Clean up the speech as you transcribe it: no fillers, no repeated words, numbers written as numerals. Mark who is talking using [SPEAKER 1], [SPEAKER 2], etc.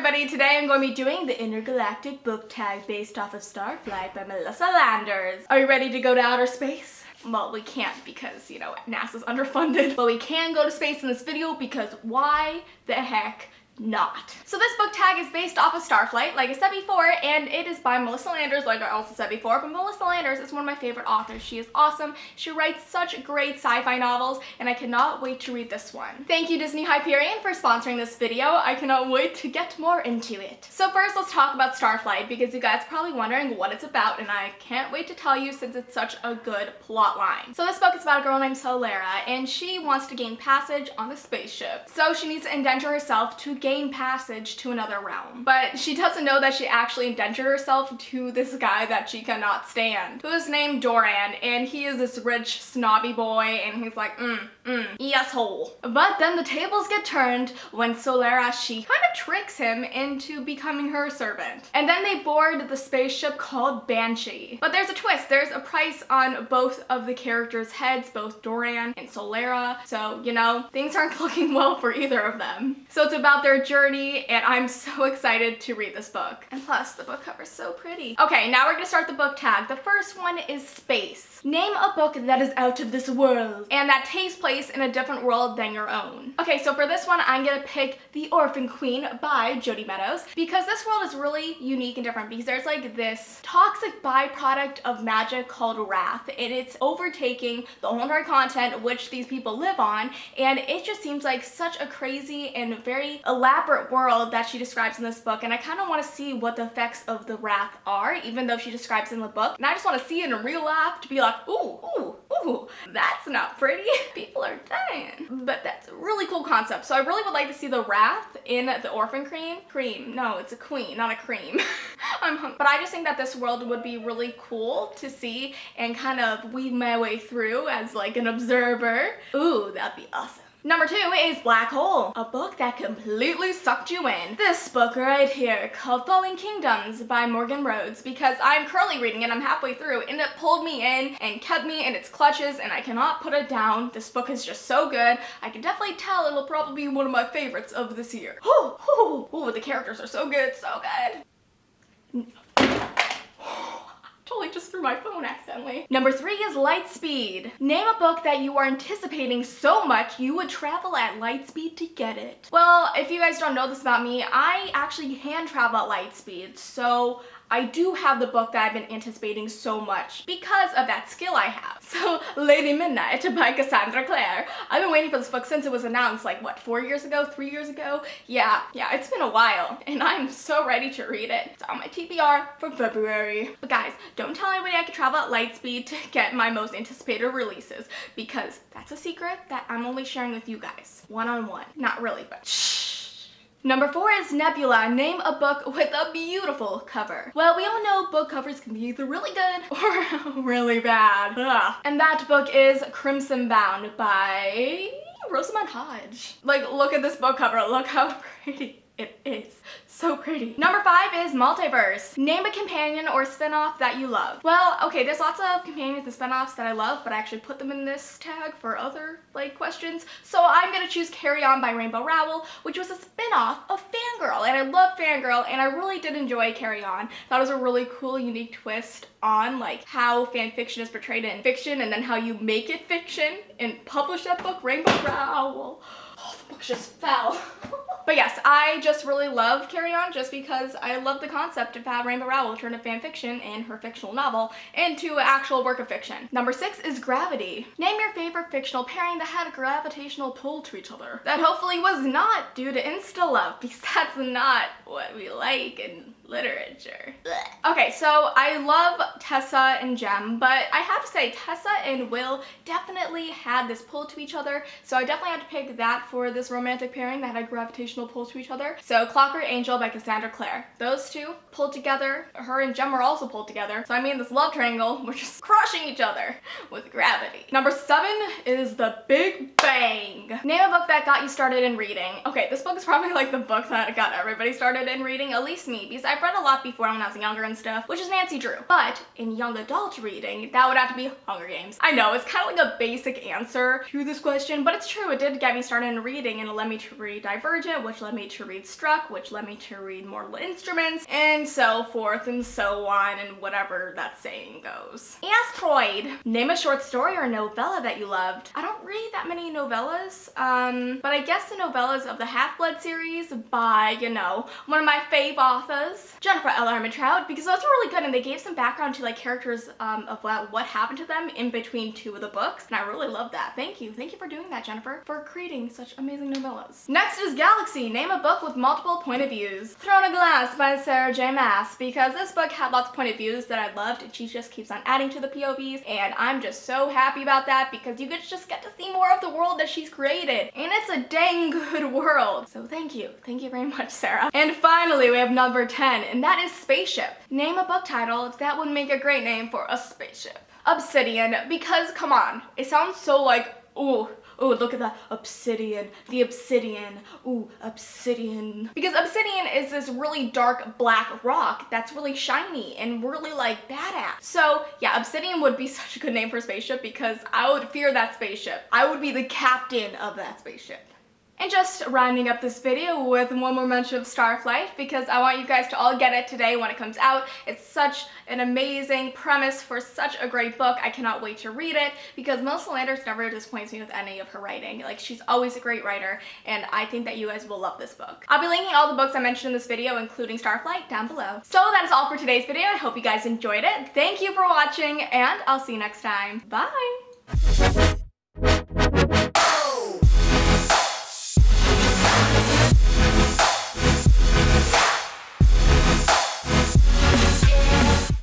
[SPEAKER 1] everybody, today I'm going to be doing the Intergalactic Book Tag based off of Starflight by Melissa Landers. Are you ready to go to outer space? Well, we can't because, you know, NASA's underfunded, but we can go to space in this video because why the heck not? So this book tag is based off of Starflight, like I said before, and it is by Melissa Landers, like I also said before, but Melissa Landers is one of my favorite authors. She is awesome. She writes such great sci-fi novels, and I cannot wait to read this one. Thank you, Disney Hyperion, for sponsoring this video. I cannot wait to get more into it. So first, let's talk about Starflight, because you guys are probably wondering what it's about, and I can't wait to tell you since it's such a good plot line. So this book is about a girl named Solera, and she wants to gain passage on a spaceship. So she needs to indenture herself to gain passage to another realm. But she doesn't know that she actually indentured herself to this guy that she cannot stand, who is named Doran, and he is this rich, snobby boy, and he's like, yes hole. But then the tables get turned when Solera, she kind of tricks him into becoming her servant. And then they board the spaceship called Banshee. But there's a twist. There's a price on both of the characters' heads, both Doran and Solera. So, you know, things aren't looking well for either of them. So it's about their journey, and I'm so excited to read this book. And plus, the book cover is so pretty. Okay, now we're gonna start the book tag. The first one is space. Name a book that is out of this world and that takes place in a different world than your own. Okay, so for this one, I'm gonna pick The Orphan Queen by Jodi Meadows, because this world is really unique and different because there's like this toxic byproduct of magic called wrath, and it's overtaking the whole entire continent which these people live on, and it just seems like such a crazy and very elaborate world that she describes in this book, and I kind of want to see what the effects of the wrath are, even though she describes it in the book, and I just want to see it in real life to be like, ooh, that's not pretty. People are dying. But that's a really cool concept, so I really would like to see the wrath in The Orphan Queen. No, it's a queen, not a cream. I'm hungry. But I just think that this world would be really cool to see and kind of weave my way through as like an observer. Ooh, that'd be awesome. Number 2 is Black Hole, a book that completely sucked you in. This book right here, called Falling Kingdoms by Waukegan Rd, because I'm currently reading it, I'm halfway through, and it pulled me in and kept me in its clutches, and I cannot put it down. This book is just so good. I can definitely tell it'll probably be one of my favorites of this year. Ooh, the characters are so good, so good. Totally just threw my phone accidentally. Number 3 is Lightspeed. Name a book that you are anticipating so much you would travel at light speed to get it. Well, if you guys don't know this about me, I actually can travel at light speed, so I do have the book that I've been anticipating so much because of that skill I have. So, Lady Midnight by Cassandra Clare. I've been waiting for this book since it was announced, like what, 4 years ago, 3 years ago? Yeah, it's been a while, and I'm so ready to read it. It's on my TBR for February. But guys, don't tell anybody I can travel at light speed to get my most anticipated releases, because that's a secret that I'm only sharing with you guys, one-on-one. Not really, but shh. Number 4 is Nebula. Name a book with a beautiful cover. Well, we all know book covers can be either really good or really bad. Ugh. And that book is Crimson Bound by Rosamund Hodge. Like, look at this book cover. Look how pretty it is. So pretty. Number 5 is Multiverse. Name a companion or spin-off that you love. Well, okay, there's lots of companions and spin-offs that I love, but I actually put them in this tag for other, like, questions. So I'm gonna choose Carry On by Rainbow Rowell, which was a spin-off of Fangirl, and I love Fangirl, and I really did enjoy Carry On. That was a really cool, unique twist on, like, how fan fiction is portrayed in fiction, and then how you make it fiction and publish that book, Rainbow Rowell. Oh, the book just fell. But yes, I just really love Carry On just because I love the concept of how Rainbow Rowell turned a fan fiction and her fictional novel into an actual work of fiction. Number 6 is Gravity. Name your favorite fictional pairing that had a gravitational pull to each other. That hopefully was not due to insta-love, because that's not what we like in literature. Blech. Okay, so I love Tessa and Jem, but I have to say Tessa and Will definitely had this pull to each other, so I definitely had to pick that for this romantic pairing that had gravitational pull to each other. So Clockwork Angel by Cassandra Clare. Those two pulled together. Her and Jem were also pulled together. So I mean, this love triangle, we're just crushing each other with gravity. Number 7 is The Big Bang. Name a book that got you started in reading. Okay, this book is probably like the book that got everybody started in reading, at least me, because I've read a lot before when I was younger and stuff, which is Nancy Drew. But in young adult reading, that would have to be Hunger Games. I know, it's kind of like a basic answer to this question, but it's true, it did get me started in reading. reading, and it led me to read Divergent, which led me to read Struck, which led me to read Mortal Instruments, and so forth and so on, and whatever that saying goes. Asteroid. Name a short story or novella that you loved. I don't read that many novellas, but I guess the novellas of the Half-Blood series by, you know, one of my fave authors, Jennifer L. Armentrout, because those were really good and they gave some background to like characters of what happened to them in between two of the books, and I really love that. Thank you for doing that, Jennifer, for creating such amazing novellas. Next is Galaxy. Name a book with multiple point of views. Throne of Glass by Sarah J. Maas, because this book had lots of point of views that I loved, and she just keeps on adding to the POVs, and I'm just so happy about that because you just get to see more of the world that she's created, and it's a dang good world. So thank you very much, Sarah. And finally, we have number 10, and that is Spaceship. Name a book title that would make a great name for a spaceship. Obsidian, because come on, it sounds so like, ooh, look at that obsidian, the obsidian, ooh, obsidian. Because obsidian is this really dark black rock that's really shiny and really like badass. So yeah, obsidian would be such a good name for a spaceship because I would fear that spaceship. I would be the captain of that spaceship. And just rounding up this video with one more mention of Starflight because I want you guys to all get it today when it comes out. It's such an amazing premise for such a great book. I cannot wait to read it because Melissa Landers never disappoints me with any of her writing. Like, she's always a great writer, and I think that you guys will love this book. I'll be linking all the books I mentioned in this video, including Starflight, down below. So that is all for today's video. I hope you guys enjoyed it. Thank you for watching, and I'll see you next time. Bye!